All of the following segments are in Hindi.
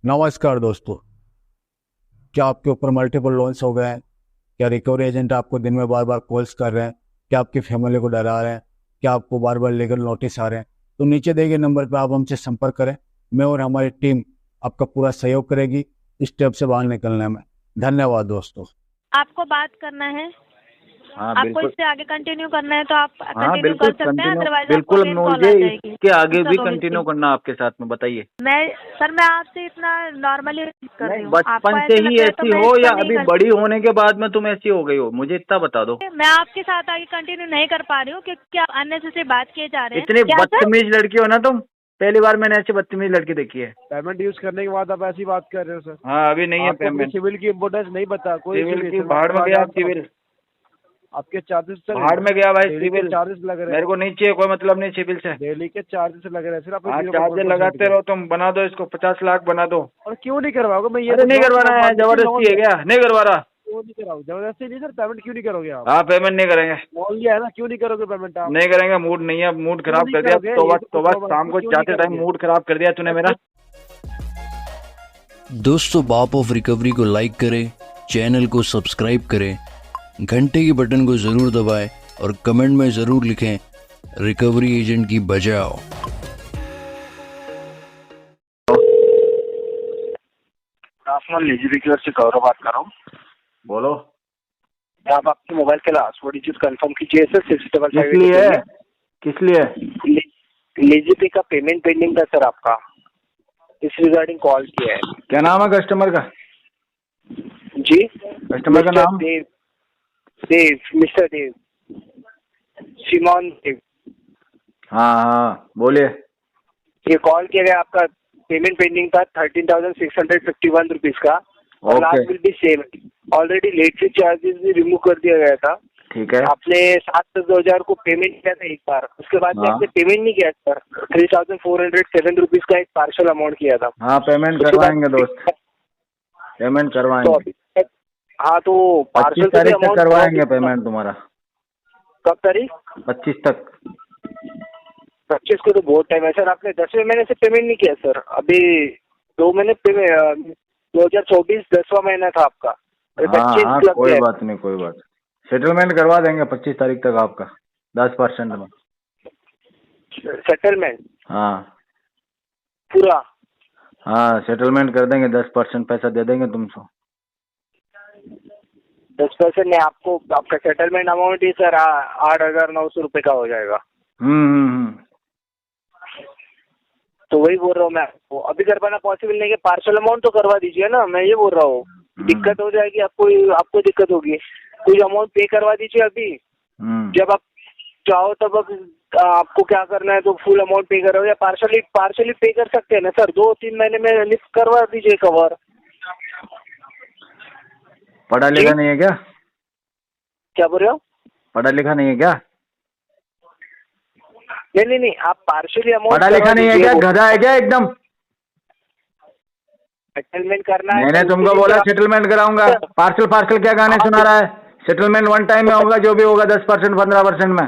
नमस्कार दोस्तों। क्या आपके ऊपर मल्टीपल लोन्स हो गए हैं? क्या रिकवरी एजेंट आपको दिन में बार बार कॉल्स कर रहे हैं? क्या आपकी फैमिली को डरा रहे हैं? क्या आपको बार बार लीगल नोटिस आ रहे हैं? तो नीचे दिए गए नंबर पर आप हमसे संपर्क करें। मैं और हमारी टीम आपका पूरा सहयोग करेगी इस स्टेप से बाहर निकलने में। धन्यवाद दोस्तों। आपको बात करना है, हाँ आपको बिल्कुल। इससे आगे कंटिन्यू करना है तो आप हाँ कंटिन्यू बिल्कुल कर सकते हैं, कंटिन्यू, अदरवाइज आपको बिल्कुल अगेन कॉल मुझे आ जाएगी इसके आगे भी दूसरा कंटिन्यू की। करना आपके साथ में, बताइए। मैं आपसे इतना नॉर्मली कर रही नहीं, हूँ, आपको बचपन से ऐसे ही लग रहा है तो ऐसी मैं हो इसको या नहीं अभी कर बड़ी होने के बाद में तुम ऐसी हो गई हो, मुझे इतना बता दो। मैं आपके साथ आगे कंटिन्यू नहीं कर पा रही हूँ क्योंकि आप अननेसेसरी बात किए जा रहे हैं। इतनी क्या सर? बदतमीज लड़की हो ना तुम, पहली बार मैंने ऐसी बदतमीज लड़की देखी है। पेमेंट यूज करने के बाद आप ऐसी बात कर रहे हो सर। हाँ अभी नहीं है आपको अपनी पेमेंट। सिविल की इम्पोर्टेंस नहीं पता, कोई सिविल इशू की नहीं भाड़ में सर। गया सिविल, आपके चार्जेस सर भाड़ में गया भाई डेली के सिविल। चार्जेस लग रहे मेरे को नहीं चाहिए, कोई मतलब नहीं सिविल से। हैं, डेली के चार्जेस लग रहे हैं सर। आप हाँ चार्जर लगाते रहो तुम, बना दो इसको 50 लाख बना दो। और क्यों नहीं करवाओगे? मैं ये अरे नहीं करवाना है, जबरदस्ती है क्या? नहीं करवा रहा। क्यों नहीं कराओ? जबरदस्ती नहीं सर। पेमेंट क्यों नहीं करोगे आप? हाँ पेमेंट नहीं करेंगे। बोल दिया है ना, क्यों नहीं करोगे पेमेंट आप? नहीं करेंगे, मूड नहीं है, मूड क्यों खराब नहीं कर दिया। करोगे? तो ये बस तो बताओ शाम को क्यों नहीं जाते टाइम करोगे? मूड खराब कर दिया तूने मेरा। दोस्तों, बाप ऑफ रिकवरी को लाइक करें, चैनल को सब्सक्राइब करें, घंटे के बटन को ज़रूर दबाएं और कमेंट में ज़रूर लिखें रिकवरी एजेंट की बजाओ। लीजिए से गौरव बात कर रहा हूँ। बोलो। आप आपके मोबाइल के लास्ट 4 डिजिट कंफर्म कीजिए सर। 655 किस लिए? किस लिए? लीजिए का पेमेंट पेंडिंग था सर आपका, इस रिगार्डिंग कॉल किया है। क्या नाम है कस्टमर का? जी कस्टमर का नाम? देव, मिस्टर देव, सिमोन देव। हाँ हाँ बोलिए। ये कॉल किया गया, आपका पेमेंट पेंडिंग था 13,651 रुपीज का। और last will be same. Already late fee charges भी रिमूव कर दिया गया था। ठीक है। आपने 7/10/2000 को पेमेंट किया था एक बार, उसके बाद में आपने पेमेंट नहीं किया सर। 3,407 रुपीज का एक पार्सल अमाउंट किया था। हाँ पेमेंट करवाएंगे दोस्त, पेमेंट करवाएंगे। हाँ तो 25 पार्सल तारीख तक करवाएंगे पेमेंट तुम्हारा। कब तारीख? 25 तक। 25 को तो बहुत टाइम है सर। आपने 10वें महीने से पेमेंट नहीं किया सर। अभी 2 महीने पेमेंट, 2024 10वां महीना था आपका। हाँ कोई बात नहीं, कोई बात। सेटलमेंट करवा देंगे 25 तारीख तक आपका 10% में। सेटलमेंट? हाँ पूरा? हाँ सेटलमेंट कर देंगे, 10% पैसा दे देंगे तुमको। 10% नहीं, आपको आपका सेटलमेंट अमाउंट ही सर 8,900 रुपये का हो जाएगा। तो वही बोल रहा हूँ मैं आपको, अभी करवाना पॉसिबल नहीं है। पार्सल अमाउंट तो करवा दीजिए ना, मैं ये बोल रहा हूँ। दिक्कत हो जाएगी आपको दिक्कत होगी। कुछ अमाउंट पे करवा दीजिए अभी। जब आप चाहो तब आपको क्या करना है तो फुल अमाउंट पे करो, या पार्शली पे कर सकते हैं ना सर। 2-3 महीने में लिफ्ट करवा दीजिए कवर। पढ़ा लिखा नहीं है क्या? क्या बोल रहे हो? पढ़ा लिखा नहीं है क्या? नहीं, आप पार्शली अमाउंट पढ़ा लिखा नहीं है क्या? गधा है क्या एकदम? सेटलमेंट करना है। मैंने तुमको बोला सेटलमेंट कराऊंगा। पार्सल क्या गाने सुना रहा है? सेटलमेंट वन टाइम में होगा, जो भी होगा 10% 15% में।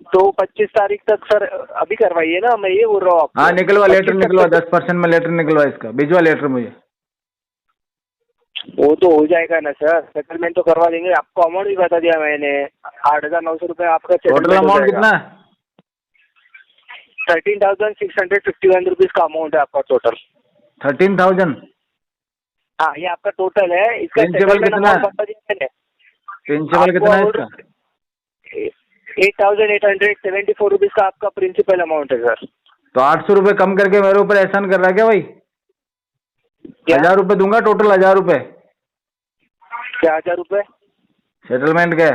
तो 25 तारीख तक सर अभी करवाइए ना, मैं ये बोल रहा हूँ आपको। हाँ निकलवा, लेटर निकलवा, 10% में लेटर निकलवा, इसका भिजवा लेटर मुझे। वो तो हो जाएगा ना सर, सेटलमेंट तो करवा देंगे। आपको अमाउंट भी बता दिया मैंने, 8,900 रुपये आपका टोटल अमाउंट कितना है? 13,651 रुपीज का अमाउंट है आपका टोटल। 13,000? हाँ ये आपका टोटल है। इसका प्रिंसिपल कितना है? प्रिंसिपल कितना है इसका? 8,874 रुपीज का आपका प्रिंसिपल अमाउंट है सर। तो 800 रुपये कम करके मेरे ऊपर एहसान कर रहा है क्या भाई? 1,000 रुपये दूंगा टोटल, 1,000 रुपये। क्या 1,000 रुपये? सेटलमेंट के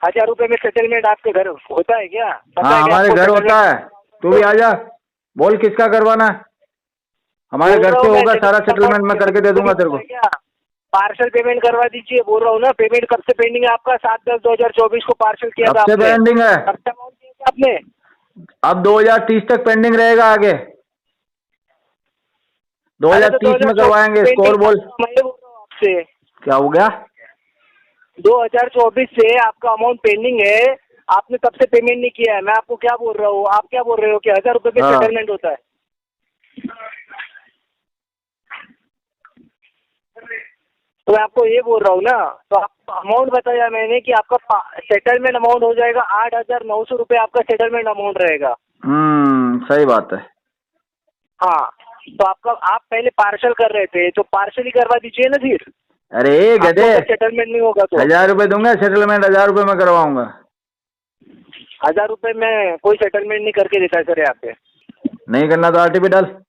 1,000 रुपये में सेटलमेंट आपके घर होता है क्या? हाँ हमारे घर होता है। तू भी आजा, बोल किसका करवाना है। हमारे घर से होगा सारा सेटलमेंट, मैं करके दे दूंगा तेरे को। पार्सल पेमेंट करवा दीजिए, बोल रहा हूँ ना। पेमेंट कब से पेंडिंग है आपका? 7/10/2024 को पार्सल किया था कब से पेंडिंग है? आपने अब 2030 तक पेंडिंग रहेगा, आगे 2030 में करवाएंगे इसको। और बोल। मैं बोल रहा हूँ आपसे, क्या हो गया? 2024 से आपका अमाउंट पेंडिंग है। आपने तब से पेमेंट नहीं किया है। मैं आपको क्या बोल रहा हूँ, आप क्या बोल रहे हो कि 1,000 रुपये में सेटलमेंट होता है? मैं आपको ये बोल रहा हूँ ना, तो आप अमाउंट बताया मैंने कि आपका सेटलमेंट अमाउंट हो जाएगा 8,900 रुपये आपका सेटलमेंट अमाउंट रहेगा। सही बात है। हाँ, तो आप पहले पार्सल कर रहे थे तो पार्सल ही करवा दीजिए ना फिर। अरे गधे, सेटलमेंट नहीं होगा तो 1,000 रुपए दूंगा सेटलमेंट, 1,000 रुपए में करवाऊंगा। 1,000 रुपये में कोई सेटलमेंट नहीं करके देता सर यहाँ पे। नहीं करना तो आरटीपी डाल।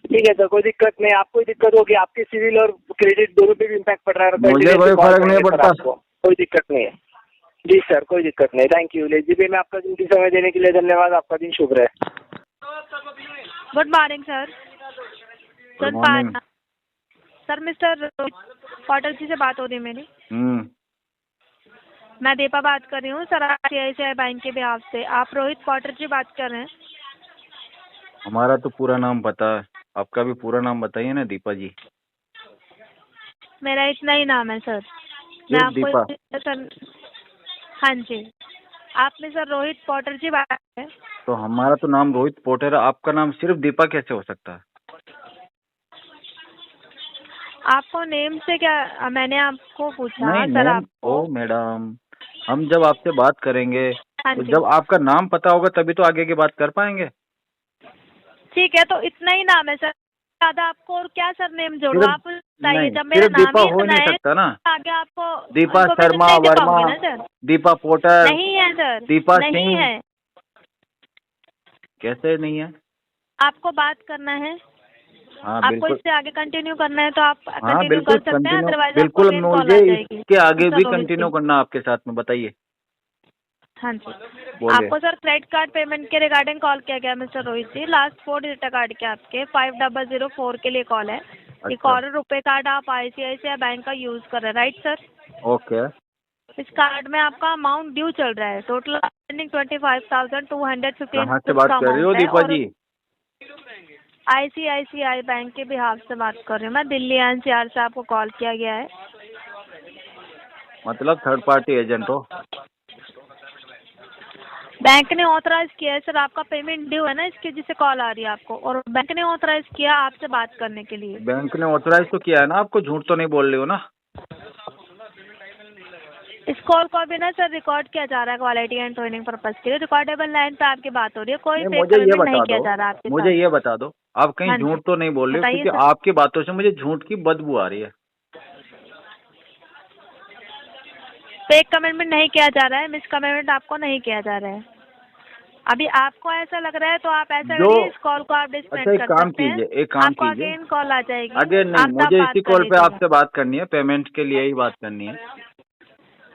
ठीक है सर, कोई दिक्कत नहीं। आपको दिक्कत होगी, आपके सिविल और क्रेडिट दोनों पे भी इम्पैक्ट पड़ रहा है। मुझे कोई फर्क नहीं पड़ता। कोई दिक्कत नहीं है जी सर, कोई दिक्कत नहीं। थैंक यू जी भी, मैं आपका कीमती समय देने के लिए धन्यवाद। आपका दिन शुभ रहे। Good morning sir. Sir mister Potter ji से बात हो रही है मेरी। मैं दीपा बात कर रही हूँ सर, ICICI बैंक के बिहाफ से। आप रोहित पॉटर जी बात कर रहे हैं? हमारा तो पूरा नाम पता है, आपका भी पूरा नाम बताइए ना दीपा जी। मेरा इतना ही नाम है सर। मैं आपको सर, हाँ जी, आपने सर रोहित पॉटर जी बात है। तो हमारा तो नाम रोहित पॉटर है, आपका नाम सिर्फ दीपा कैसे हो सकता है? आपको नेम से क्या, मैंने आपको पूछा नहीं, सर आपको। ओ मैडम, हम जब आपसे बात करेंगे हाँ तो जी, जब आपका नाम पता होगा तभी तो आगे की बात कर पाएंगे। ठीक है, तो इतना ही नाम है सर, ज्यादा आपको और क्या सर नेम जोड़ो सिर्फ- आप बताइए। नहीं, जब मेरा सिर्फ नाम दीपा ही हो इतना नहीं है सकता ना। आगे आपको दीपा information शर्मा नहीं दे वर्मा, पाऊंगी ना सर। दीपा पोटर, नहीं है सर, दीपा नहीं सिंह। है। कैसे नहीं है? आपको बात करना है, हाँ आपको बिल्कुल, इससे आगे कंटिन्यू करना है तो आप हाँ कंटिन्यू बिल्कुल कर सकते हैं, कंटिन्यू, अदरवाइज बिल्कुल आपको कॉल आ मुझे जाएगी। इसके आगे मिस्टर भी रोहित कंटिन्यू जी। करना आपके साथ में, बताइए। हाँ जी, बोलिए। आपको सर क्रेडिट कार्ड पेमेंट के रिगार्डिंग कॉल किया गया मिस्टर रोहित जी। लास्ट 4 डिजिट कार्ड के आपके 5004 के लिए कॉल है। ये अच्छा। कॉर्नर रुपए कार्ड आप ICICI बैंक का यूज कर रहे हैं, राइट सर? ओके। इस कार्ड में आपका अमाउंट ड्यू चल रहा है, टोटल आउटस्टैंडिंग 25,215 कहाँ से बात कर रही हो दीपा जी? ICICI बैंक के बिहाफ से बात कर रही हूँ मैं। दिल्ली NCR से आपको कॉल किया गया है। मतलब थर्ड पार्टी एजेंट हो? बैंक ने ऑथराइज किया है सर, आपका पेमेंट ड्यू है ना, इसकी वजह से कॉल आ रही है आपको, और बैंक ने ऑथराइज किया आपसे बात करने के लिए। बैंक ने ऑथराइज तो किया है ना आपको, झूठ तो नहीं बोल रही हो ना? इस कॉल को भी ना सर रिकॉर्ड किया जा रहा है क्वालिटी एंड ट्रेनिंग पर्पज के लिए। रिकॉर्डेबल लाइन पे आपकी बात हो रही है, कोई नहीं, फेक मुझे ये पेमेंट नहीं बता किया जा दो, रहा आपके मुझे साथ। ये बता दो, आप कहीं हाँ जी, झूठ तो नहीं बोल रहे हो? बताइए क्योंकि सर। आपकी बातों से मुझे झूठ की बदबू आ रही है। फेक कमेंटमेंट नहीं किया जा रहा है, मिस कमेंटमेंट आपको नहीं किया जा रहा है। अभी आपको ऐसा लग रहा है तो आप ऐसा जो- करिए, इस कॉल को आप डिस्कनेक्ट अच्छा, एक कर काम सकते हैं। कीजिए, एक काम आपको कीजिए। अगेन कॉल आ जाएगी। अगे नहीं, आप तब मुझे बात इसी कर कॉल पे लीजिएगा। आपसे बात करनी है, पेमेंट के लिए ही बात करनी है।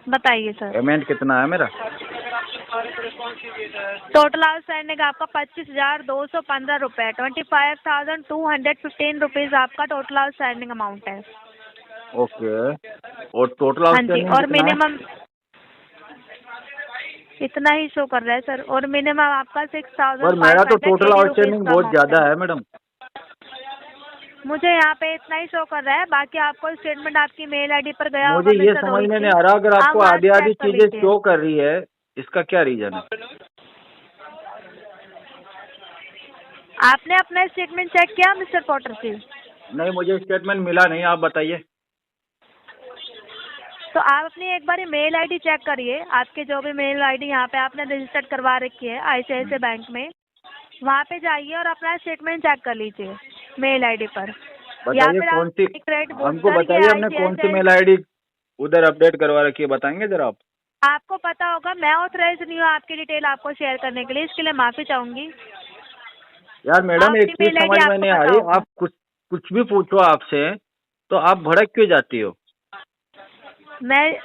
बताइए सर। पेमेंट कितना है मेरा? टोटल आउटस्टैंडिंग आपका 25,215 रुपये, 25,215 रुपीज आपका टोटल आउटस्टैंडिंग अमाउंट है। ओके, और टोटल हाँ जी, आउटस्टैंडिंग और कितना है? मिनिमम इतना ही शो कर रहा है सर, और मिनिमम आपका 6,000। पर मेरा तो टोटल आउटस्टैंडिंग बहुत ज्यादा है मैडम। मुझे यहाँ पे इतना ही शो कर रहा है, बाकी आपको स्टेटमेंट आपकी मेल ID पर गया मुझे होगा ये मिस्टर समझ रोहित में जी। नहीं आ रहा, अगर आप आपको वहाँ आधी से आधी check कर चीजें लीजिए। शो कर रही है, इसका क्या रीजन है? आपने अपना स्टेटमेंट चेक किया मिस्टर पॉटर जी? नहीं, मुझे स्टेटमेंट मिला नहीं, आप बताइए। तो आप अपनी एक बार मेल ID चेक करिए, आपके जो भी मेल ID यहाँ पे आपने रजिस्टर्ड करवा रखी है ICICI बैंक में, वहाँ पे जाइए और अपना स्टेटमेंट चेक कर लीजिए मेल ID पर। या बताइए फिर कौन सी, आप हमको बताइए हमने कौन सी मेल ID उधर अपडेट करवा रखी है, बताएंगे जरा आप? आपको पता होगा, मैं ऑथराइज नहीं हूँ आपकी डिटेल आपको शेयर करने के लिए, इसके लिए माफी चाहूंगी। यार मैडम, एक आपकी चीज mail ID समझ में आपको नहीं आ पता रही, होगा। आप कुछ भी पूछो आपसे तो आप भड़क क्यों जाती हो? मैं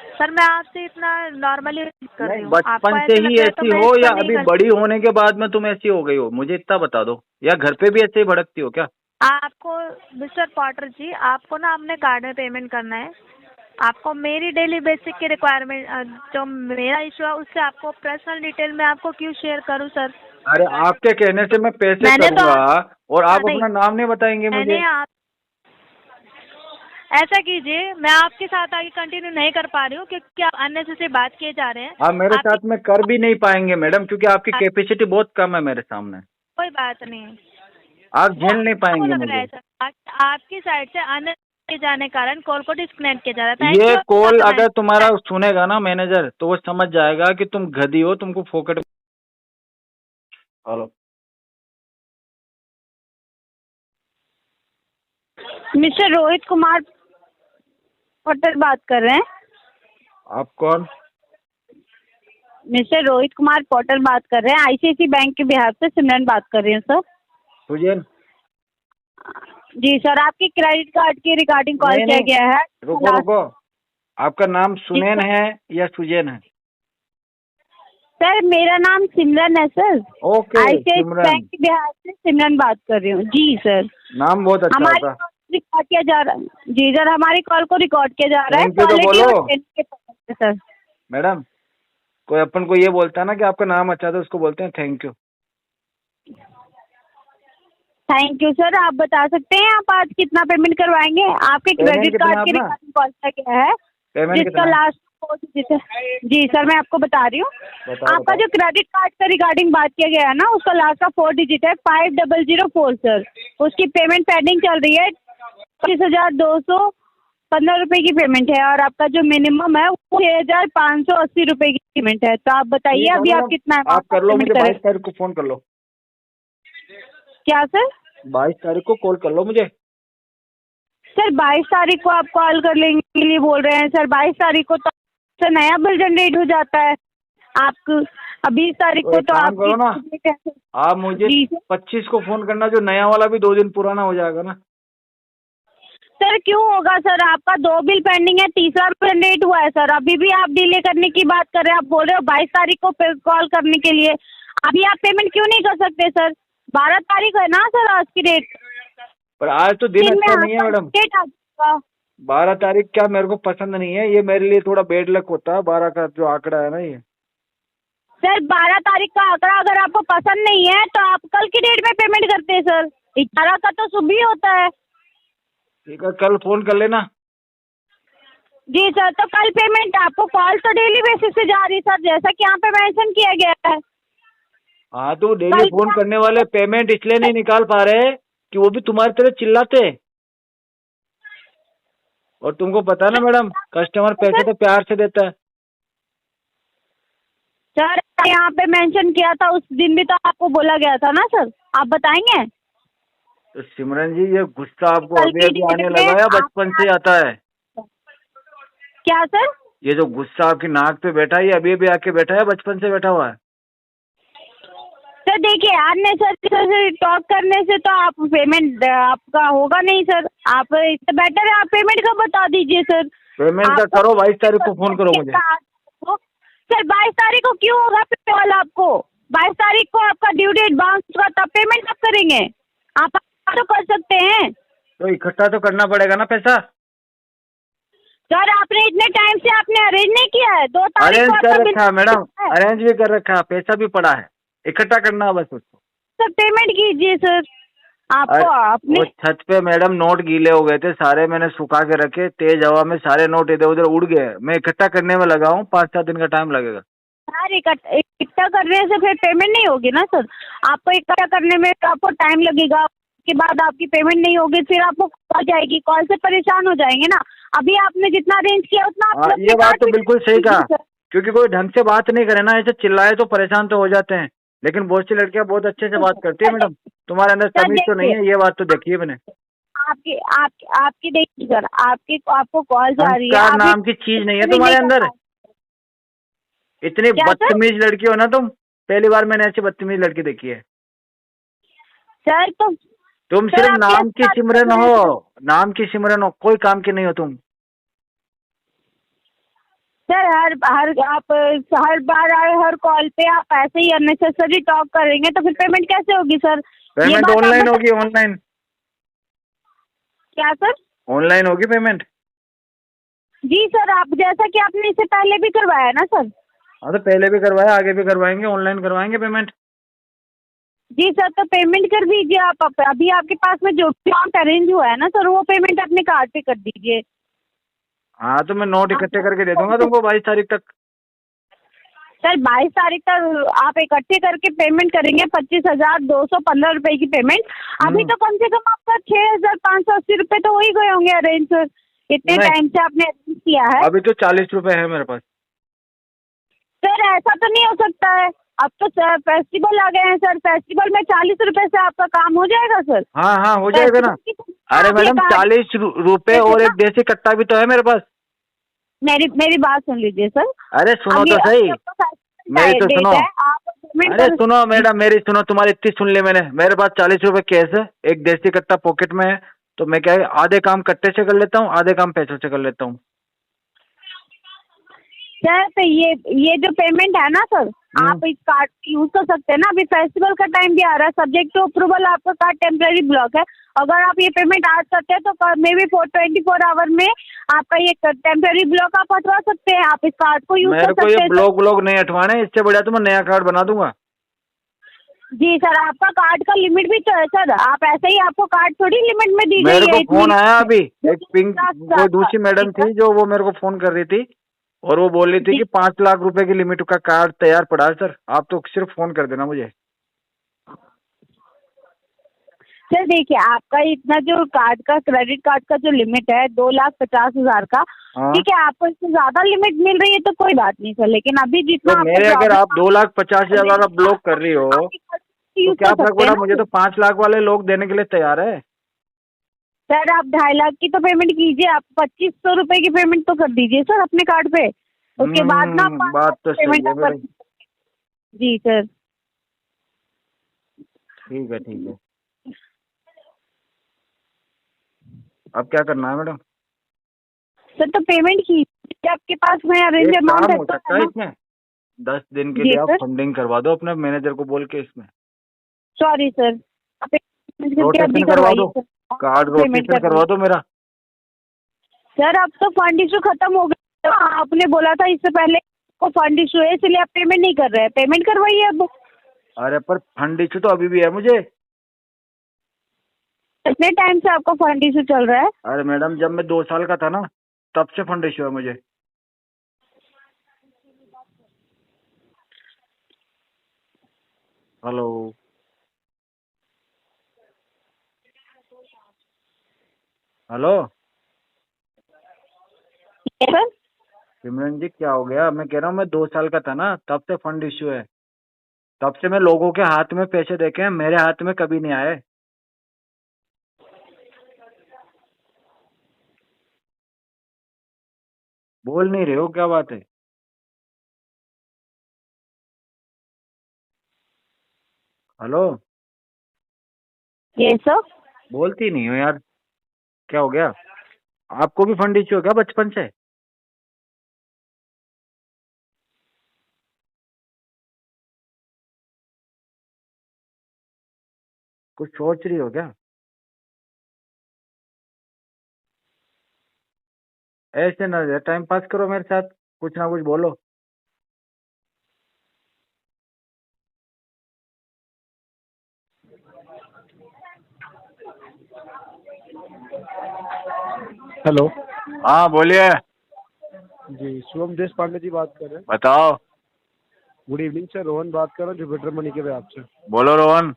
आपसे इतना नॉर्मली कर रही नहीं, हूँ। बचपन आपको से ऐसा ही लग रहा है तो ऐसी मैं हो इस या पर नहीं अभी कर- बड़ी होने के बाद में तुम ऐसी हो गई हो, मुझे इतना बता दो, या घर पे भी ऐसे ही भड़कती हो क्या? आपको मिस्टर पॉटर जी, आपको ना अपने कार्ड में पेमेंट करना है। आपको मेरी डेली बेसिक की रिक्वायरमेंट, जो मेरा इशू है उससे आपको पर्सनल डिटेल में आपको क्यों शेयर करूँ सर? अरे आपके कहने से मैं पैसे मैंने तो- करूँगा और आप नहीं, अपना नाम नहीं बताएंगे मुझे। मैंने आप ऐसा कीजिए, मैं आपके साथ आगे कंटिन्यू नहीं कर पा रही हूँ क्योंकि आप अननेसेसरी बात किए जा रहे हैं। आप मेरे आपकी- साथ में कर भी नहीं पाएंगे मैडम, क्योंकि आपकी कैपेसिटी बहुत कम है मेरे सामने, कोई बात नहीं, आप झेल नहीं पाएंगे लग रहा है मुझे। सर आपकी साइड से के जाने कारण कॉल को डिस्कनेक्ट किया जा रहा है। ये कॉल अगर तुम्हारा सुनेगा ना मैनेजर, तो वो समझ जाएगा कि तुम गधी हो, तुमको फोकट। हेलो, मिस्टर रोहित कुमार पटेल बात कर रहे हैं? आप कौन? मिस्टर रोहित कुमार पटेल बात कर रहे हैं, आईसीआईसी बैंक के बिहार से सिमरन बात कर रही हूँ सर। सुजैन? जी सर, आपके क्रेडिट कार्ड के रिगार्डिंग कॉल नहीं, किया नहीं। गया है। रुको रुको, आपका नाम सुनैन है या सुजैन है? सर मेरा नाम सिमरन है सर। ओके, आईसीआईसी सिमरन। बैंक के बिहार से सिमरन बात कर रही हूँ। जी सर। नाम बहुत अच्छा हमारी होता। कॉल रिकॉर्ड किया जा रहा है। जी सर, हमारी कॉल को रिकॉर्ड किया जा रहा है Thank you तो क्वालिटी बोलो। और ट्रेनिंग के पर्पज से सर। मैडम, कोई अपन को ये बोलता है ना कि आपका नाम अच्छा था, उसको बोलते हैं thank you. Thank you sir. आप बता सकते हैं आप आज कितना पेमेंट करवाएंगे? आपके पेमेंट क्रेडिट कितना कार्ड के अपना? रिगार्डिंग कॉल किया गया है, पेमेंट जिसका कितना? लास्ट 4 डिजिट है। जी सर, मैं आपको बता रही हूँ। बताओ, आपका बताओ। जो क्रेडिट कार्ड का रिगार्डिंग बात किया गया है ना, उसका लास्ट का 4 डिजिट है 5004 सर। उसकी पेमेंट पेंडिंग चल रही है 25,215 रुपए की पेमेंट है, और आपका जो मिनिमम है वो 6,580 रुपए की पेमेंट है। तो आप बताइए अभी आप कितना आप कर लो, मुझे पेमेंट 22 करें? तारीख को फोन कर लो। क्या सर? 22 तारीख को कॉल कर लो मुझे। सर 22 तारीख को आप कॉल कर लेंगे के लिए बोल रहे हैं सर? 22 तारीख को तो सर नया बिल जनरेट हो जाता है आपको। 20 तारीख को एक तो काम करो ना, आपकी आप मुझे जी सर। 25 को फोन करना, जो नया वाला भी 2 दिन पुराना हो जाएगा ना। सर क्यों होगा सर? आपका 2 बिल पेंडिंग है, तीसरा बिल जनरेट हुआ है सर। अभी भी आप डिले करने की बात कर रहे हैं। आप बोल रहे हो 22 तारीख को कॉल करने के लिए। अभी आप पेमेंट क्यों नहीं कर सकते सर? 12 तारीख है ना सर आज की डेट। पर आज तो दिन अच्छा नहीं है आपका मैडम। डेट आ जाएगा। 12 तारीख क्या मेरे को पसंद नहीं है, ये मेरे लिए थोड़ा बेड लक होता है। 12 का जो आंकड़ा है ना, ये सर 12 तारीख का आंकड़ा अगर आपको पसंद नहीं है तो आप कल की डेट में पेमेंट करते हैं सर। 11 का तो सुबह ही होता है। ठीक है, कल फोन कर लेना। जी सर, तो कल पेमेंट आपको कॉल तो डेली बेसिस पे जा रही सर, जैसा कि यहाँ पे मेंशन किया गया है। हाँ, तो डेली कल फोन क्या? करने वाले पेमेंट इसलिए नहीं निकाल पा रहे कि वो भी तुम्हारी तरह चिल्लाते। और तुमको पता है ना मैडम, कस्टमर पैसे तो प्यार से देता है। सर यहाँ पे मेंशन किया था, उस दिन भी तो आपको बोला गया था ना सर, आप बताएंगे? तो सिमरन जी, ये गुस्सा आपको कल अभी की अभी डेट आने में लगा या आप- बचपन से आता है? क्या सर? ये जो गुस्सा आपकी नाक पे बैठा है, ये अभी अभी आके बैठा है, बचपन से बैठा हुआ है? सर देखिए, अननेसेसरी टॉक करने से तो आप पेमेंट आपका होगा नहीं सर। आप इससे बेटर है आप पेमेंट का बता दीजिए सर। पेमेंट का आपको- करो, 22 तारीख को फोन करो मुझे। सर 22 तारीख को क्यों होगा पेमेंट आपको? 22 तारीख को आपका ड्यू डेट बाउंस हुआ, तब पेमेंट कब करेंगे? आप तो कर सकते हैं तो इकट्ठा तो करना पड़ेगा ना पैसा। सर। आपने इतने टाइम से आपने अरेंज नहीं किया है। 2 तारीख अरेंज को कर आपका रखा है बिल मैडम, है। अरेंज भी कर रखा है, पैसा भी पड़ा है, इकट्ठा करना है बस उसको। सर पेमेंट कीजिए सर। आपको आपने वो छत पे मैडम नोट गीले हो गए थे सारे, मैंने सुखा के रखे, तेज हवा में सारे नोट इधर उधर उड़ गए। मैं इकट्ठा करने में लगा हूँ, 5-7 दिन का टाइम लगेगा। सर इकट्ठा करने से फिर पेमेंट नहीं होगी ना सर। आपको इकट्ठा करने में तो आपको टाइम लगेगा, उसके बाद आपकी पेमेंट नहीं होगी, फिर आपको कॉल जाएगी, कॉल से परेशान हो जाएंगे ना। अभी आपने जितना अरेंज किया उतना आप हाँ, लोग ये के बात कार्ड तो भी बिल्कुल सही दीजिए कहा, सर। क्योंकि कोई ढंग से बात नहीं करे ना, ऐसे चिल्लाए तो परेशान तो हो जाते हैं। लेकिन बहुत सी लड़कियां बहुत अच्छे से बात करती है मैडम, तुम्हारे अंदर सर तमीज तो नहीं है, ये बात तो देखी है मैंने। आपकी देखिए सर, आपको कॉल जा रही है। संस्कार आप नाम की चीज नहीं है तुम्हारे अंदर। इतनी क्या सर? बदतमीज लड़की हो ना तुम, पहली बार मैंने ऐसी बदतमीज लड़की देखी है। सर तो तुम सर, सिर्फ आप नाम क्या की सिमरन बात कर रहे हैं हो, नाम की सिमरन हो, कोई काम की नहीं हो तुम। सर? हर बार आए हर कॉल पे आप ऐसे ही अननेसेसरी टॉक करेंगे तो फिर पेमेंट कैसे होगी सर? ये पेमेंट बात आप ऑनलाइन होगी, बता- ऑनलाइन क्या सर? ऑनलाइन होगी पेमेंट। जी सर, आप जैसा कि आपने इससे पहले भी करवाया ना सर। हाँ, तो पहले भी करवाया, आगे भी करवाएंगे, ऑनलाइन करवाएंगे पेमेंट। जी सर, तो पेमेंट कर दीजिए आप। अभी आपके पास में जो अमाउंट अरेंज हुआ है ना सर, वो पेमेंट अपने कार्ड पे कर दीजिए। हाँ, तो मैं नोट इकट्ठे करके दे दूंगा तुमको 22 तारीख तक। सर 22 तारीख तक आप इकट्ठे करके पेमेंट करेंगे 25,215 रुपए की पेमेंट। अभी तो कम से कम आपका 6,580 रुपए तो हो ही गए होंगे अरेंज सर, इतने नहीं। टाइम से आपने अरेंज किया है। अभी तो 40 रुपए है मेरे पास। सर ऐसा तो नहीं हो सकता है, अब तो सर फेस्टिवल आ गए हैं सर, फेस्टिवल में 40 रुपए से आपका काम हो जाएगा सर? हाँ हाँ हो जाएगा ना। अरे मैडम 40 रुपए और एक देसी कट्टा भी तो है मेरे पास। मेरी बात सुन लीजिए सर। अरे सुनो तो सही, मेरी तो सुनो। अरे सुनो मैडम, मेरी सुनो, तुम्हारी इतनी सुन ली मैंने। मेरे पास 40 रुपए कैश है, एक देसी कट्टा पॉकेट में है, तो मैं क्या है, आधे काम कट्टे से कर लेता हूँ, आधे काम पैसों से कर लेता हूँ। सर तो ये जो पेमेंट है ना सर, आप इस कार्ड यूज कर सकते हैं ना। अभी फेस्टिवल का टाइम भी आ रहा है, सब्जेक्ट टू अप्रूवल आपका कार्ड टेम्पररी ब्लॉक है। अगर आप ये पेमेंट आज करते हैं तो मे बी 24 आवर में आपका ये टेम्पररी ब्लॉक आप हटवा सकते हैं। आप इस कार्ड को यूज कर सकते हैं। मेरे को ये ब्लॉक नहीं हटवाने, इससे बढ़िया तो मैं नया कार्ड बना दूंगा। जी सर, आपका कार्ड का लिमिट भी तो है सर, आप ऐसे ही आपको कार्ड थोड़ी लिमिट में दी गई है। मेरे को फोन आया अभी, एक पिंक कोई दूसरी मैडम थी जो वो मेरे को फोन कर रही थी और वो बोल रही थी कि 5 लाख रुपए की लिमिट का कार्ड तैयार पड़ा है सर, आप तो सिर्फ फोन कर देना मुझे। सर देखिए, आपका इतना जो कार्ड का क्रेडिट कार्ड का जो लिमिट है 2,50,000 का, ठीक है, आपको इससे ज्यादा लिमिट मिल रही है तो कोई बात नहीं सर, लेकिन अभी जितना तो मेरे अगर आप 2,50,000 का ब्लॉक कर रही हो तो क्या फर्क पड़ा, मुझे तो 5 लाख वाले लोग देने के लिए तैयार है। सर आप 2.5 लाख की तो पेमेंट कीजिए, आप 2,500 रुपए की पेमेंट तो कर दीजिए सर अपने कार्ड पे, उसके बाद ना आप बात तो सही है मेरी। जी सर ठीक है ठीक है। अब क्या करना है मैडम? सर तो पेमेंट कीजिए, आपके पास में अरेंज अमाउंट है हो सकता तो है इसमें 10 दिन के लिए आप फंडिंग करवा दो अपने मैनेजर को बोल के इसमें। सॉरी सर, रोटेशन करवा दो, कार्ड रोटेशन करवा दो मेरा। सर अब तो फंड इशू खत्म हो गया, आपने बोला था इससे पहले को फंड इशू है इसलिए आप पेमेंट नहीं कर रहे हैं, पेमेंट करवाइए अब। अरे पर फंड इशू तो अभी भी है मुझे। कितने टाइम से आपका फंड इशू चल रहा है? अरे मैडम जब मैं 2 साल का था ना तब से फंड इशू है मुझे। हेलो हेलो सर सिमरन जी क्या हो गया? मैं कह रहा हूँ मैं 2 साल का था ना तब से फंड इशू है, तब से मैं लोगों के हाथ में पैसे देखे हैं, मेरे हाथ में कभी नहीं आए। बोल नहीं रहे हो, क्या बात है? हेलो ये सर बोलती नहीं हो यार, क्या हो गया? आपको भी फंड इशू हो गया बचपन से? कुछ सोच रही हो क्या? ऐसे ना टाइम पास करो मेरे साथ, कुछ ना कुछ बोलो। हेलो हाँ बोलिए। जी, शुभम देश पांडे जी बात कर रहे हैं। बताओ। गुड इवनिंग सर, रोहन बात कर रहा हूँ जुपिटर मनी के आपसे। बोलो रोहन।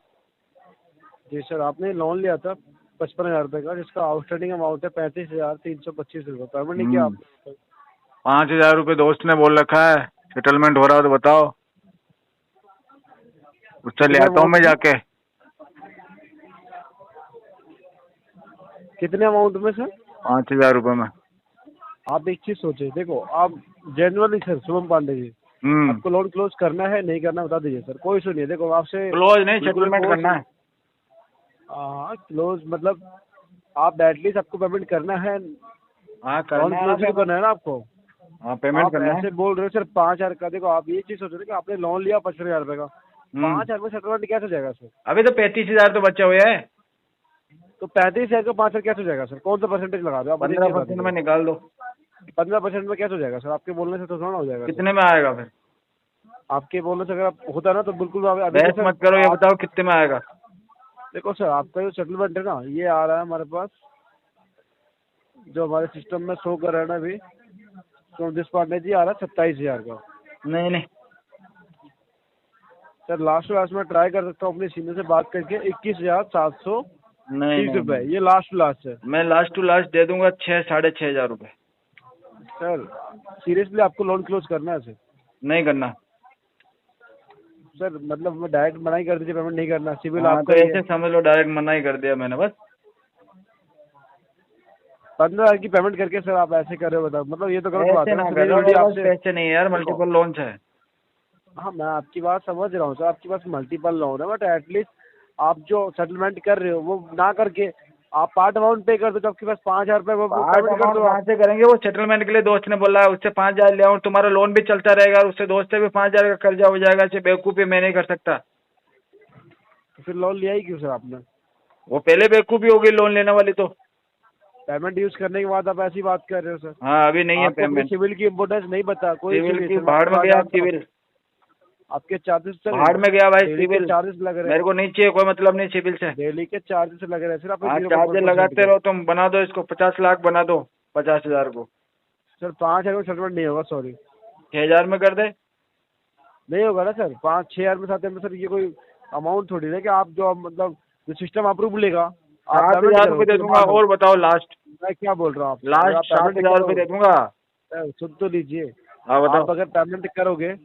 जी सर, आपने लोन लिया था 55,000 रुपये का, जिसका आउटस्टैंडिंग अमाउंट है 35,325 रुपये, पेमेंट नहीं किया आपने? 5,000 रुपये दोस्त ने बोल रखा है, सेटलमेंट हो रहा है तो बताओ, उससे ले आता हूँ मैं जाके। कितने अमाउंट में सर? 5,000 रुपये में। आप एक चीज सोचिए, देखो आप जनरली सर शुभम पांडे जी, आपको लोन क्लोज करना है नहीं करना बता दीजिए सर, कोई इशू नहीं है। देखो आपसे क्लोज नहीं, सेटलमेंट करना है। हाँ क्लोज मतलब आप एटलीस्ट आपको पेमेंट करना है। हाँ लोन क्लोज भी करना है ना आपको। हाँ पेमेंट करना है। ऐसे बोल रहे हो सर 5,000 का, देखो आप ये चीज सोच रहे हो कि आपने लोन लिया 55,000 रुपये का, 5,000 में सेटलमेंट कैसे हो जाएगा सर? अभी तो 35,000 तो बचे हुए हैं। तो 35,000 का 5,000 कैसे हो जाएगा सर? कौन सा परसेंटेज लगा दो आप? 15% में निकाल दो। 15% में कैसे हो जाएगा सर? आपके बोलने से तो थोड़ा हो जाएगा। कितने में आएगा फिर? आपके बोलने से अगर होता ना तो बिल्कुल बहस मत करो, ये बताओ कितने में आएगा? देखो सर, आपका जो सेटलमेंट है ना, ये आ रहा है हमारे पास, जो हमारे सिस्टम में शो कर रहा है ना अभी, तो दिस पांडे जी आ रहा है 27,000 का। नहीं नहीं, सर लास्ट में ट्राई कर सकता हूँ अपने सीनियर से बात करके 21,730 नहीं रुपए, ये लास्ट है। मैं लास्ट टू लास्ट दे दूंगा 6-6,500 रुपए। सर सीरियसली आपको लोन क्लोज करना है सर? नहीं करना सर मतलब मैं डायरेक्ट मना ही कर दीजिए, पेमेंट नहीं करना, सिविल हाँ, आपका तो ही है। ऐसे समझ लो डायरेक्ट मना ही कर दिया मैंने बस। 15,000 की पेमेंट करके सर आप ऐसे कर रहे हो, बताओ मतलब ये तो गलत बात ऐसे है ना ना। कर मेरी रहा ऑलरेडी हूँ, आपसे, पैसे नहीं है यार, मल्टीपल लोन्स है। हाँ मैं आपकी बात समझ रहा हूँ सर, आपके पास मल्टीपल लोन है, बट एटलीस्ट आप जो सेटलमेंट कर रहे हो वो ना करके आप पार्ट अमाउंट पे कर दो, तो आपके पास 5,000 रुपए वो पार्ट पेमेंट कर अमाउंट दो कहाँ आप। से करेंगे? वो सेटलमेंट के लिए दोस्त ने बोला है, उससे 5,000 ले आऊँ, तुम्हारा लोन भी चलता रहेगा, उससे दोस्त से भी 5,000 का कर्जा हो जाएगा। ऐसे बेवकूफ़ी मैं नहीं कर सकता। तो फिर लोन लिया ही क्यों सर आपने? वो पहले बेवकूफ़ी होगी लोन लेने वाली तो। पेमेंट यूज करने के बाद आप ऐसी बात कर रहे हो सर। हाँ, अभी नहीं है आपको अपनी पेमेंट। सिविल की इम्पोर्टेंस नहीं पता, कोई सिविल issue की नहीं, भाड़ में गया सिविल, आपके चार्जेस सर भाड़ में गया भाई डेली के सिविल। चार्जेस लग रहे मेरे हैं, को नहीं चाहिए, कोई मतलब नहीं सिविल से। डेली के चार्जेस लग रहे हैं सर आप हाँ, 0.1% चार्जेस लगाते रहो तुम। बना दो इसको 50 लाख, बना दो 50,000 को। सर 5,000 में सेटलमेंट नहीं होगा, सॉरी 6,000 में कर दे। नहीं होगा ना सर। 5-6 हजार में 7 हजार में सर ये कोई अमाउंट थोड़ी ना कि आप जो मतलब जो सिस्टम अप्रूव लेगा आप पेमेंट 7,000 रुपये दे दूंगा। और बताओ लास्ट, मैं क्या बोल रहा हूँ आपसे? लास्ट 7,000 रुपये दे दूंगा। सुन तो लीजिए, हाँ बताओ। आप अगर पेमेंट करोगे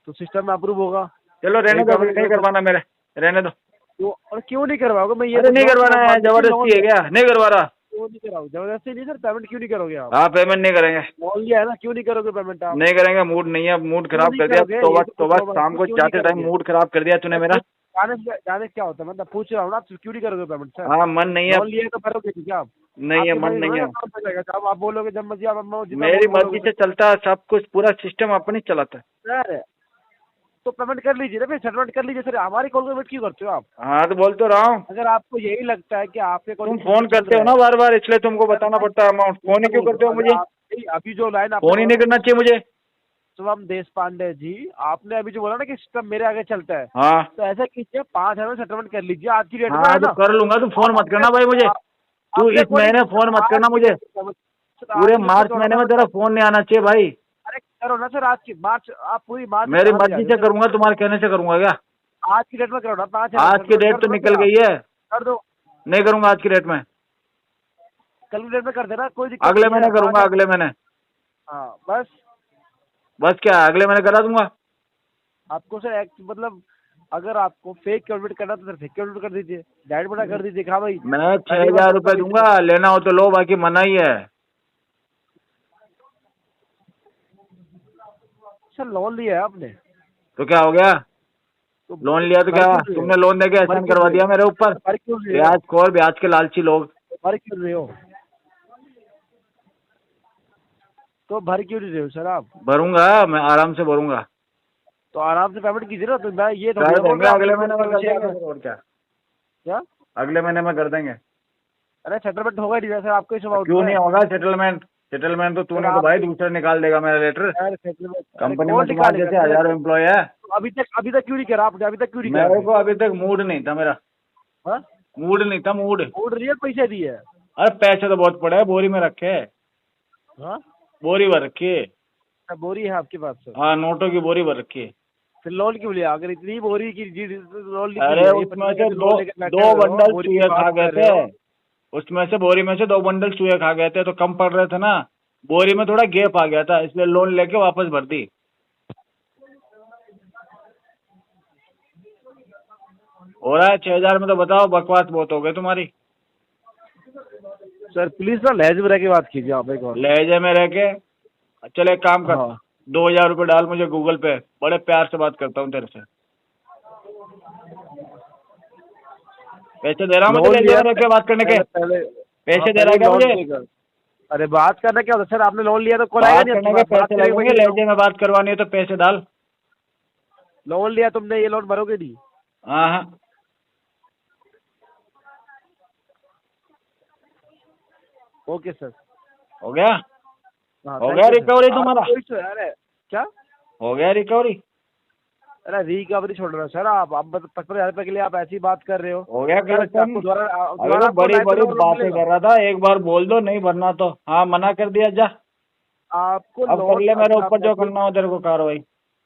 तो सिस्टम में अप्रूव होगा। चलो रहने दो, अभी नहीं करवाना मेरे, रहने दो। तो और क्यों नहीं करवाओगे? मैं ये अरे नहीं करवाना है, जबरदस्ती है क्या? नहीं करवा रहा। क्यों नहीं कराओगे? जबरदस्ती नहीं सर, पेमेंट क्यों नहीं करोगे आप? हाँ, पेमेंट नहीं करेंगे। लोन लिया है ना, क्यों नहीं करोगे पेमेंट आप? नहीं करेंगे, मूड नहीं है, मूड खराब नहीं कर दिया। करोगे? तो ये बस तो तो बस कुछ शाम को क्यों नहीं जाते टाइम करोगे? मूड खराब कर दिया तूने मेरा। जाने क्या होता है, मतलब पूछ रहा हूँ ना, आप क्यों नहीं करोगे पेमेंट सर? हाँ, मन नहीं है, लोन लिया है तो भरोगे नहीं क्या आप? नहीं है, आपके मन मर्जी नहीं है। थोड़ा ना काम चलेगा, जब आप बोलोगे जब मर्जी आप जितना मेरी बोलोगे मर्जी से चलता है सब कुछ, पूरा सिस्टम अपनी चलाता है। सर तो पेमेंट कर लीजिए ना, फिर सेटलमेंट कर लीजिए सर। हमारी कॉल को वेट क्यों करते हो आप? हाँ, तो बोल तो रहा हूँ। अगर आपको यही लगता है कि आपके तुम फोन करते हो ना बार बार, इसलिए तुमको बताना पड़ता है अमाउंट। फोन ही क्यों करते हो मुझे? अभी जो लाइन आप फोन ही नहीं करना चाहिए मुझे। शुभम देश पांडे जी, आपने अभी जो बोला ना कि सिस्टम मेरे आगे चलता है, हाँ तो ऐसा कीजिए 5,000 में सेटलमेंट कर लीजिए आज की डेट में, हाँ, है तो ना? कर लूंगा। तुम फोन मत करना भाई मुझे। तू आपने इस महीने फोन मत करना मुझे। पूरे मार्च महीने में तेरा फोन नहीं आना चाहिए भाई। अरे करो ना सर, आज की मार्च, आप पूरी मार्च मेरी मर्जी से करूंगा, तुम्हारे कहने से करूंगा क्या? आज की डेट में करो ना 5,000। आज की डेट तो निकल गई है, कर दो, नहीं करूंगा आज की डेट में। कल की डेट में कर देना, कोई दिक्कत अगले नहीं है। महीने करूंगा, अगले महीने। हाँ बस बस क्या, अगले महीने करा दूंगा। आपको सर मतलब अगर आपको फेक कैलकुलेट करना तो सर फेक कैलकुलेट कर दीजिए, डायरेक्ट बना कर दीजिए। हाँ भाई, मैं 6,000 रुपये दूंगा, लेना हो तो लो, बाकी मना ही है। सर लोन लिया है आपने तो क्या हो गया? तो लोन लिया तो क्या? तुमने लोन देके एहसान करवा दिया मेरे ऊपर। भर क्यों रहे हो? ब्याज खोर, ब्याज के लालची लोग। भर क्यों रहे हो? तो भर क्यों नहीं रहे हो सर आप? भरूंगा, मैं आराम से भरूंगा। तो आराम से पेमेंट कीजिए ना। तो मैं ये कर देंगे, अगले महीने में कर देंगे। और क्या, क्या अगले महीने में कर देंगे। अरे सेटलमेंट होगा नहीं सर, आपको ही सब क्यों नहीं होगा सेटलमेंट? सेटलमेंट तो तूने तो भाई दूसरा निकाल देगा मेरा लेटर। कंपनी में तुम्हारे जैसे हजारों एम्प्लॉय है। अभी तक क्यों नहीं करा आपने? अभी तक क्यों नहीं मेरे करा? को अभी तक मूड नहीं था मेरा। हाँ? मूड नहीं था, मूड। मूड रियल पैसे दिए? अरे पैसे तो बहुत पड़े हैं, बोरी में रखे। हाँ, बोरी भर रखी है। बोरी है आपके पास सर? हाँ, नोटों की बोरी भर रखी है। फिर लोन क्यों लिया? अगर इतनी बोरी की लोन ली, अरे उसमें से दो बंडल चूहे खा गए थे। उसमें से बोरी में से 2 बंडल चूहे खा गए थे, तो कम पड़ रहे थे ना। बोरी में थोड़ा गैप आ गया था, इसलिए लोन लेके वापस भर दी। हो रहा है 6,000 में? तो बताओ, बकवास बहुत हो गई तुम्हारी। सर प्लीज ना लहजे में रह के बात कीजिए आप एक और। लहजे में रह के? चल एक काम कर, हाँ। 2,000 रुपये डाल मुझे गूगल पे, बड़े प्यार से बात करता हूँ तेरे से। पैसे दे रहा हूँ मुझे, लहजे में रह के बात करने के। पैसे दे रहा है क्या मुझे? अरे बात करना क्या होता है सर? आपने लोन लिया तो कॉल बात आएगा नहीं? करने के पैसे लगेंगे, लहजे में बात करवानी है तो पैसे डाल। लोन लिया तुमने, ये लोन भरोगे नहीं? हाँ हाँ, ओके सर। हो गया? हाँ, हो thank गया you, sir। रिकवरी तुम्हारा? कोई तो यार है क्या? हो गया रिकवरी? अरे रिकवरी छोड़ रहे हो सर आप? 55,000 रुपए के लिए आप ऐसी बात कर रहे हो? हो गया कलेक्शन? आपको दोबारा अरे तो बड़ी बड़ी बातें कर रहा था, एक बार बोल दो, नहीं भरना तो हाँ मना कर दिया। जा आपको अब कर ले मेरे ऊपर जो करना हो तेरे को कार्रवाई।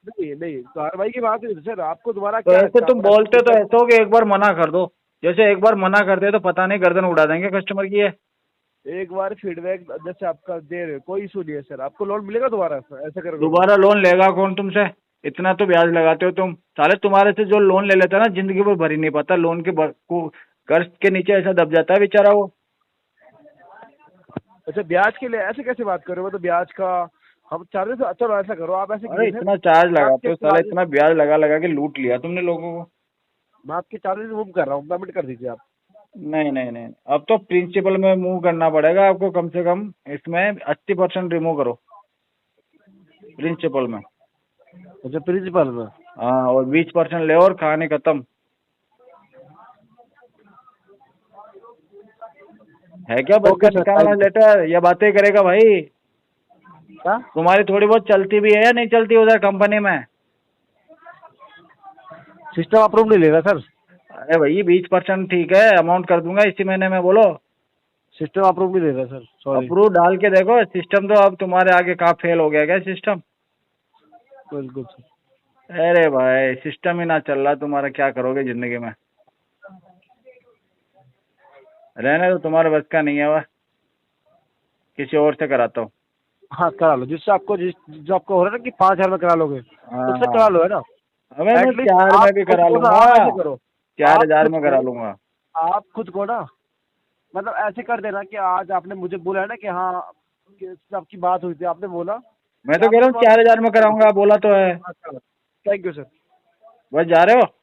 नहीं नहीं, कार्रवाई की बात नहीं सर, आपको दोबारा तो क्या ऐसे लगता है तुम आपको बोलते तो ऐसे- ऐसा हो कि एक बार मना कर दो, जैसे एक बार मना कर दे तो पता नहीं गर्दन उड़ा देंगे कस्टमर की है। एक बार फीडबैक जैसे आपका दे रहे हो, कोई इशू नहीं है सर, आपको लोन मिलेगा दोबारा ऐसा करोगे? दोबारा लोन लेगा कौन तुमसे? इतना तो ब्याज लगाते हो तुम साले। तुम्हारे से जो लोन ले लेता है ना, जिंदगी भर भर ही नहीं पाता। लोन के को कर्ज के नीचे ऐसा दब जाता है बेचारा वो। अच्छा ब्याज के लिए ऐसे कैसे बात कर रहे हो? तो ब्याज का हम चार्जेस, चलो ऐसा करो आप ऐसे अरे कीजिए इतना चार्ज लगाते हो आपके साले, charges- इतना ब्याज लगा लगा के लूट लिया तुमने लोगों को। मैं आपके चार्जेस रिमूव कर रहा हूँ, पेमेंट कर दीजिए आप। नहीं नहीं नहीं, अब तो प्रिंसिपल में मूव करना पड़ेगा आपको। कम से कम इसमें 80% रिमूव करो प्रिंसिपल में। अच्छा प्रिंसिपल में? हाँ, और 20% ले और कहानी खत्म। है क्या बस Okay, का sir, निकालना thank you. लेटर? या बातें करेगा भाई? क्या तुम्हारी थोड़ी बहुत चलती भी है या नहीं चलती उधर कंपनी में? सिस्टम अप्रूव नहीं लेगा सर? अरे भाई 20% ठीक है, अमाउंट कर दूंगा इसी महीने में। बोलो। सिस्टम अप्रूव नहीं लेगा सर, सॉरी। अप्रूव डाल के देखो। सिस्टम तो अब तुम्हारे आगे कहाँ फेल हो गया क्या सिस्टम? बिल्कुल सर। अरे भाई सिस्टम ही ना चल रहा तुम्हारा, क्या करोगे जिंदगी में? रहने दो, तुम्हारे बस का नहीं है वह। किसी और से कराता हूँ। हाँ करा लो, जिससे आपको जो आपको हो रहा है ना कि 5,000 में करा लोगे, उससे करा लो, है ना? हमें मैं At least 4 आप में भी खुद करा को ना लूंगा। ऐसे करो, 4,000 आप में खुद करा को- लूंगा। आप खुद को ना मतलब ऐसे कर देना कि आज आपने मुझे बोला है ना कि हाँ कि इससे आपकी बात हुई थी, आपने बोला। मैं तो कह रहा हूँ 4,000 में कराऊंगा, बोला तो है। Thank you sir. बस जा रहे हो?